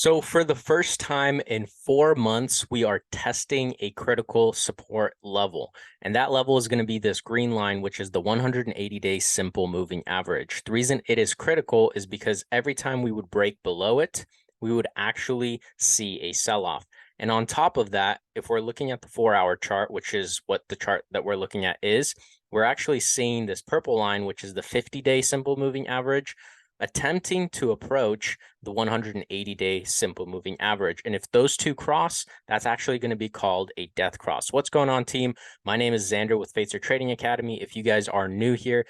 So for the first time in 4 months, we are testing a critical support level. And that level is going to be this green line, which is the 180-day simple moving average. The reason it is critical is because every time we would break below it, we would actually see a sell-off. And on top of that, if we're looking at the 4-hour chart, which is what the chart that we're looking at is, we're actually seeing this purple line, which is the 50-day simple moving average, attempting to approach the 180-day simple moving average. And if those two cross, that's actually going to be called a death cross. What's going on, team? My name is Xander with Facer Trading Academy. If you guys are new here,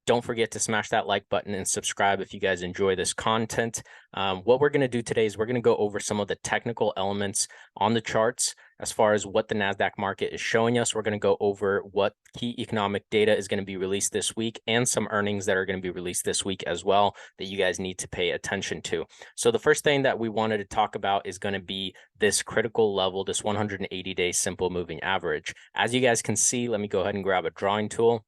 don't forget to smash that like button and subscribe if you guys enjoy this content. What we're going to do today is we're going to go over some of the technical elements on the charts as far as what the Nasdaq market is showing us. We're going to go over what key economic data is going to be released this week and some earnings that are going to be released this week as well that you guys need to pay attention to. So the first thing that we wanted to talk about is going to be this critical level, this 180-day simple moving average. As you guys can see, let me go ahead and grab a drawing tool.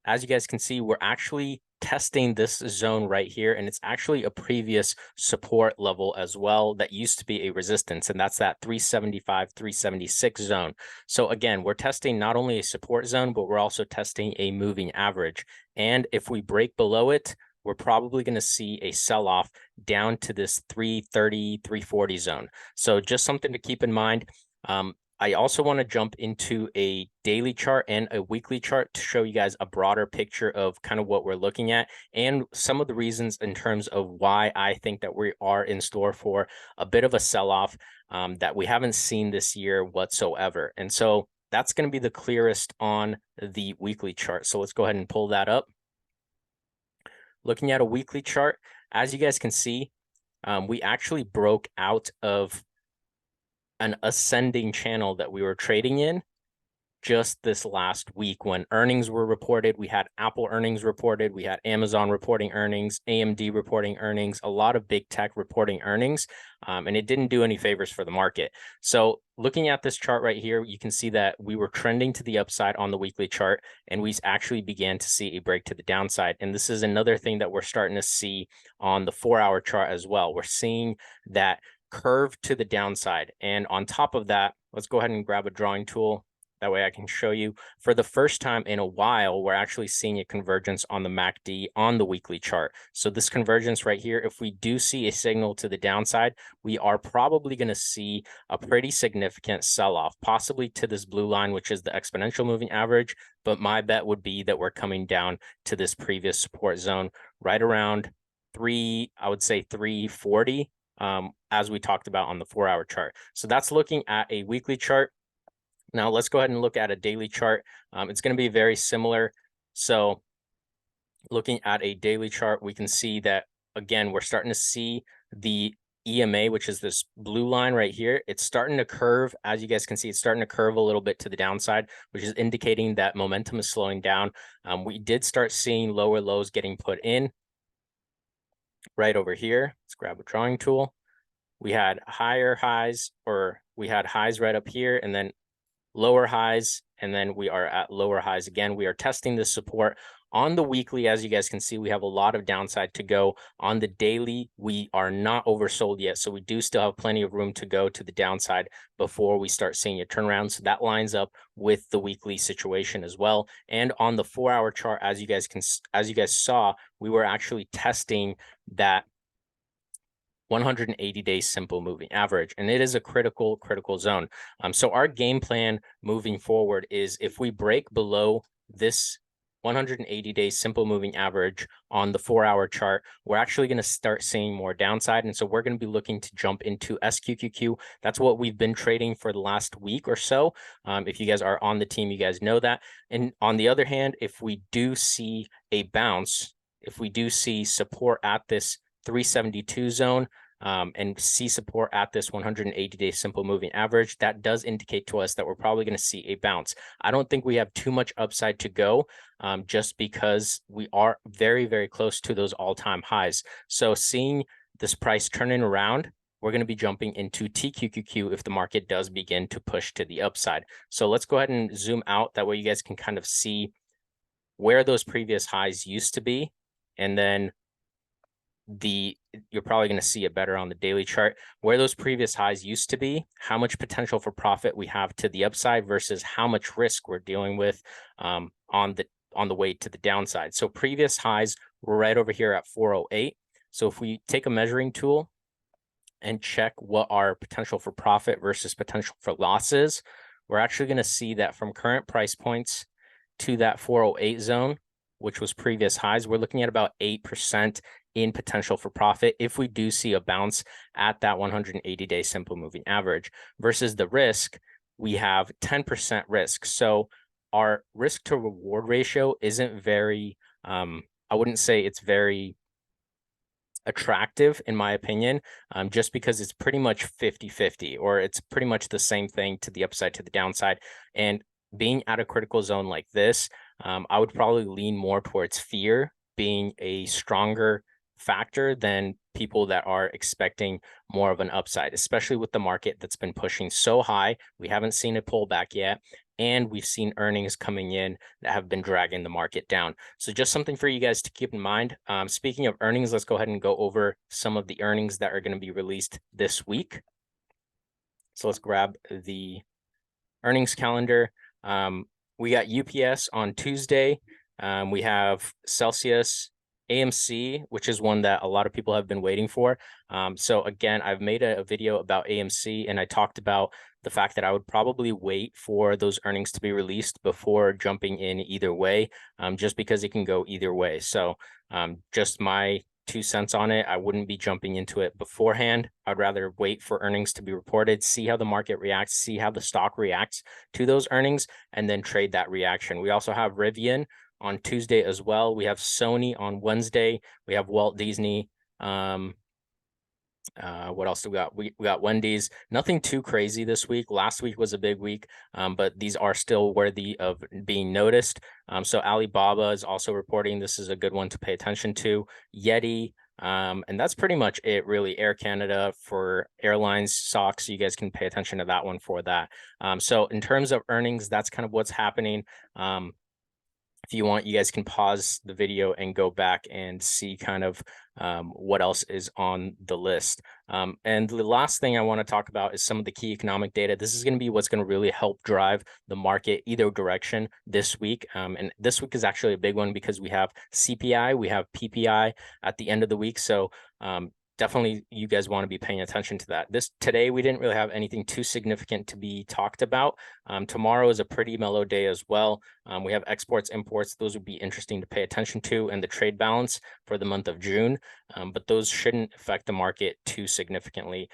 As you guys can see, we're actually testing this zone right here, and it's actually a previous support level as well that used to be a resistance, and that's that 375, 376 zone. So again, we're testing not only a support zone, but we're also testing a moving average. And if we break below it, we're probably going to see a sell-off down to this 330, 340 zone. So just something to keep in mind. I also want to jump into a daily chart and a weekly chart to show you guys a broader picture of kind of what we're looking at and some of the reasons in terms of why I think that we are in store for a bit of a sell-off that we haven't seen this year whatsoever. And so that's going to be the clearest on the weekly chart. So let's go ahead and pull that up. Looking at a weekly chart, as you guys can see, we actually broke out of an ascending channel that we were trading in just this last week when earnings were reported. We had Apple earnings reported, we had Amazon reporting earnings, AMD reporting earnings, a lot of big tech reporting earnings, and it didn't do any favors for the market. So looking at this chart right here, you can see that we were trending to the upside on the weekly chart, and we actually began to see a break to the downside. And this is another thing that we're starting to see on the 4-hour chart as well. We're seeing that curve to the downside. And on top of that, let's go ahead and grab a drawing tool. That way I can show you. For the first time in a while, we're actually seeing a convergence on the MACD on the weekly chart. So this convergence right here, if we do see a signal to the downside, we are probably going to see a pretty significant sell-off, possibly to this blue line, which is the exponential moving average. But my bet would be that we're coming down to this previous support zone right around I would say 340. As we talked about on the 4-hour chart. So that's looking at a weekly chart. Now let's go ahead and look at a daily chart. It's going to be very similar. So looking at a daily chart, we can see that, again, we're starting to see the EMA, which is this blue line right here. It's starting to curve. As you guys can see, it's starting to curve a little bit to the downside, which is indicating that momentum is slowing down. We did start seeing lower lows getting put in right over here. Let's grab a drawing tool. We had higher highs, or we had highs right up here, and then lower highs, and then we are at lower highs again. We are testing this support on the weekly. As you guys can see, we have a lot of downside to go. On the daily, we are not oversold yet, so we do still have plenty of room to go to the downside before we start seeing a turnaround. So that lines up with the weekly situation as well. And on the 4-hour chart, as you guys saw, we were actually testing that 180-day simple moving average, and it is a critical zone. So our game plan moving forward is if we break below this 180-day simple moving average on the 4-hour chart, we're actually going to start seeing more downside. And so we're going to be looking to jump into SQQQ. That's what we've been trading for the last week or so. If you guys are on the team, you guys know that. And on the other hand, if we do see a bounce, if we do see support at this 372 zone, and see support at this 180-day simple moving average, that does indicate to us that we're probably going to see a bounce. I don't think we have too much upside to go, just because we are very, very close to those all-time highs. So seeing this price turning around, we're going to be jumping into TQQQ if the market does begin to push to the upside. So let's go ahead and zoom out. That way you guys can kind of see where those previous highs used to be, and then you're probably going to see it better on the daily chart, where those previous highs used to be, how much potential for profit we have to the upside versus how much risk we're dealing with on the way to the downside. So previous highs were right over here at 408. So if we take a measuring tool and check what our potential for profit versus potential for losses, we're actually going to see that from current price points to that 408 zone, which was previous highs, we're looking at about 8% in potential for profit if we do see a bounce at that 180-day simple moving average. Versus the risk, we have 10% risk. So our risk to reward ratio isn't very, I wouldn't say it's very attractive in my opinion, just because it's pretty much 50-50, or it's pretty much the same thing to the upside to the downside. And being at a critical zone like this, I would probably lean more towards fear being a stronger factor than people that are expecting more of an upside, especially with the market that's been pushing so high. We haven't seen a pullback yet, and we've seen earnings coming in that have been dragging the market down. So just something for you guys to keep in mind. Speaking of earnings, let's go ahead and go over some of the earnings that are going to be released this week. So let's grab the earnings calendar. We got UPS on Tuesday. We have Celsius, AMC, which is one that a lot of people have been waiting for. So again, I've made a video about AMC, and I talked about the fact that I would probably wait for those earnings to be released before jumping in either way, just because it can go either way. So just my 2 cents on it. I wouldn't be jumping into it beforehand. I'd rather wait for earnings to be reported, see how the market reacts, see how the stock reacts to those earnings, and then trade that reaction. We also have Rivian on Tuesday as well. We have Sony on Wednesday. We have Walt Disney. What else do we got? We got Wendy's. Nothing too crazy this week. Last week was a big week, but these are still worthy of being noticed. So Alibaba is also reporting. This is a good one to pay attention to. Yeti, and that's pretty much it, really. Air Canada for airlines stocks. You guys can pay attention to that one for that. So in terms of earnings, that's kind of what's happening. If you want, you guys can pause the video and go back and see kind of what else is on the list. And the last thing I want to talk about is some of the key economic data. This is going to be what's going to really help drive the market either direction this week. And this week is actually a big one because we have CPI, we have PPI at the end of the week. So definitely you guys want to be paying attention to that. Today, we didn't really have anything too significant to be talked about. Tomorrow is a pretty mellow day as well. We have exports, imports. Those would be interesting to pay attention to, and the trade balance for the month of June. But those shouldn't affect the market too significantly.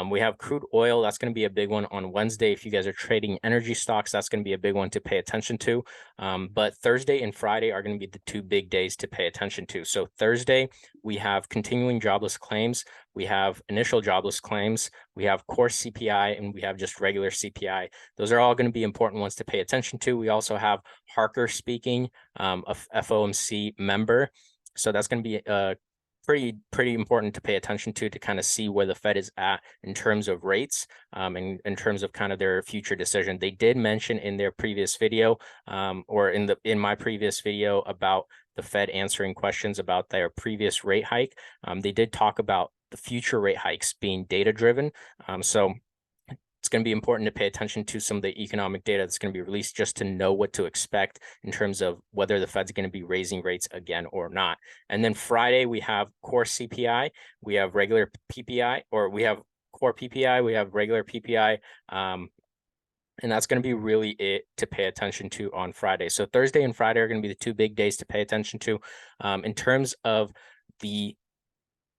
We have crude oil. That's going to be a big one on Wednesday. If you guys are trading energy stocks, that's going to be a big one to pay attention to. But Thursday and Friday are going to be the 2 big days to pay attention to. So Thursday, we have continuing jobless claims. We have initial jobless claims. We have core CPI, and we have just regular CPI. Those are all going to be important ones to pay attention to. We also have Harker speaking, a FOMC member. So that's going to be pretty important to pay attention to kind of see where the Fed is at in terms of rates, and in terms of kind of their future decision. They did mention in their previous video, or in my previous video about the Fed answering questions about their previous rate hike. They did talk about the future rate hikes being data driven. So it's going to be important to pay attention to some of the economic data that's going to be released just to know what to expect in terms of whether the Fed's going to be raising rates again or not. And then Friday, we have core CPI, we have regular PPI, or we have core PPI, we have regular PPI. And that's going to be really it to pay attention to on Friday. So Thursday and Friday are going to be the 2 big days to pay attention to. In terms of the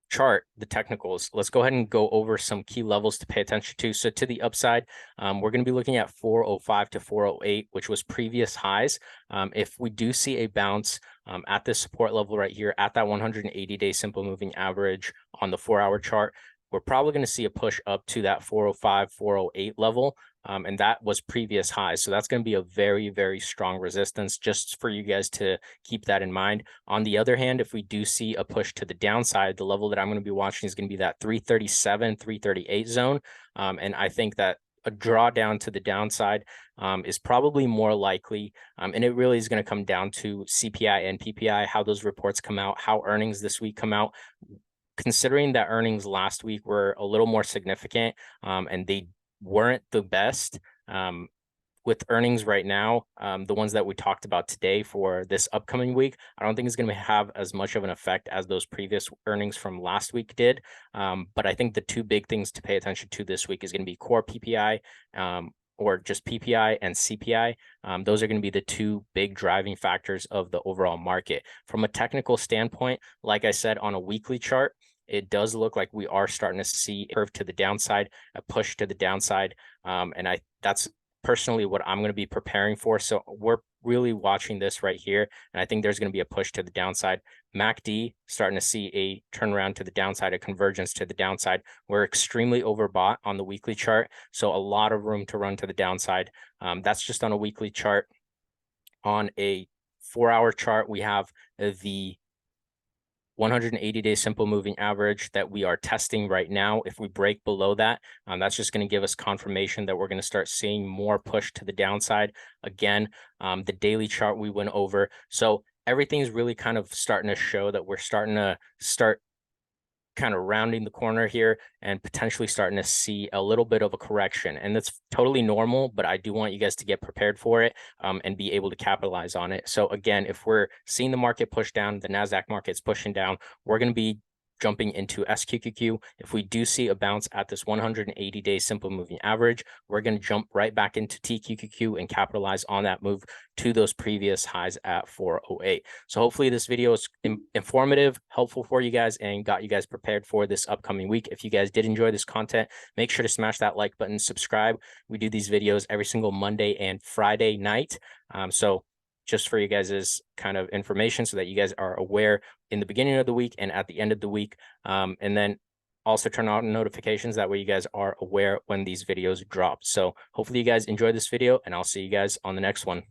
chart, the technicals, let's go ahead and go over some key levels to pay attention to. So to the upside, we're going to be looking at 405 to 408, which was previous highs. If we do see a bounce at this support level right here at that 180-day simple moving average on the 4-hour chart, we're probably going to see a push up to that 405, 408 level. And that was previous highs. So that's going to be a very, very strong resistance, just for you guys to keep that in mind. On the other hand, if we do see a push to the downside, the level that I'm going to be watching is going to be that 337, 338 zone. And I think that a drawdown to the downside is probably more likely. And it really is going to come down to CPI and PPI, how those reports come out, how earnings this week come out. considering that earnings last week were a little more significant, and they weren't the best, with earnings right now, the ones that we talked about today for this upcoming week, I don't think it's going to have as much of an effect as those previous earnings from last week did. But I think the two big things to pay attention to this week is going to be core PPI, or just PPI and CPI. Those are going to be the two big driving factors of the overall market. From a technical standpoint, like I said, on a weekly chart, it does look like we are starting to see a curve to the downside, a push to the downside. And that's personally what I'm going to be preparing for. So we're really watching this right here. And I think there's going to be a push to the downside. MACD starting to see a turnaround to the downside, a convergence to the downside. We're extremely overbought on the weekly chart. So a lot of room to run to the downside. That's just on a weekly chart. On a 4-hour chart, we have the 180-day simple moving average that we are testing right now. If we break below that, that's just going to give us confirmation that we're going to start seeing more push to the downside. Again, the daily chart we went over. So everything's really kind of starting to show that we're starting to kind of rounding the corner here and potentially starting to see a little bit of a correction. And that's totally normal, but I do want you guys to get prepared for it, and be able to capitalize on it. So again, if we're seeing the market push down, the Nasdaq market's pushing down, we're going to be jumping into SQQQ. If we do see a bounce at this 180-day simple moving average, we're going to jump right back into TQQQ and capitalize on that move to those previous highs at 408. So hopefully this video is informative, helpful for you guys, and got you guys prepared for this upcoming week. If you guys did enjoy this content, make sure to smash that like button, subscribe. We do these videos every single Monday and Friday night. So just for you guys' kind of information so that you guys are aware in the beginning of the week and at the end of the week. And then also turn on notifications. That way you guys are aware when these videos drop. So hopefully you guys enjoyed this video, and I'll see you guys on the next one.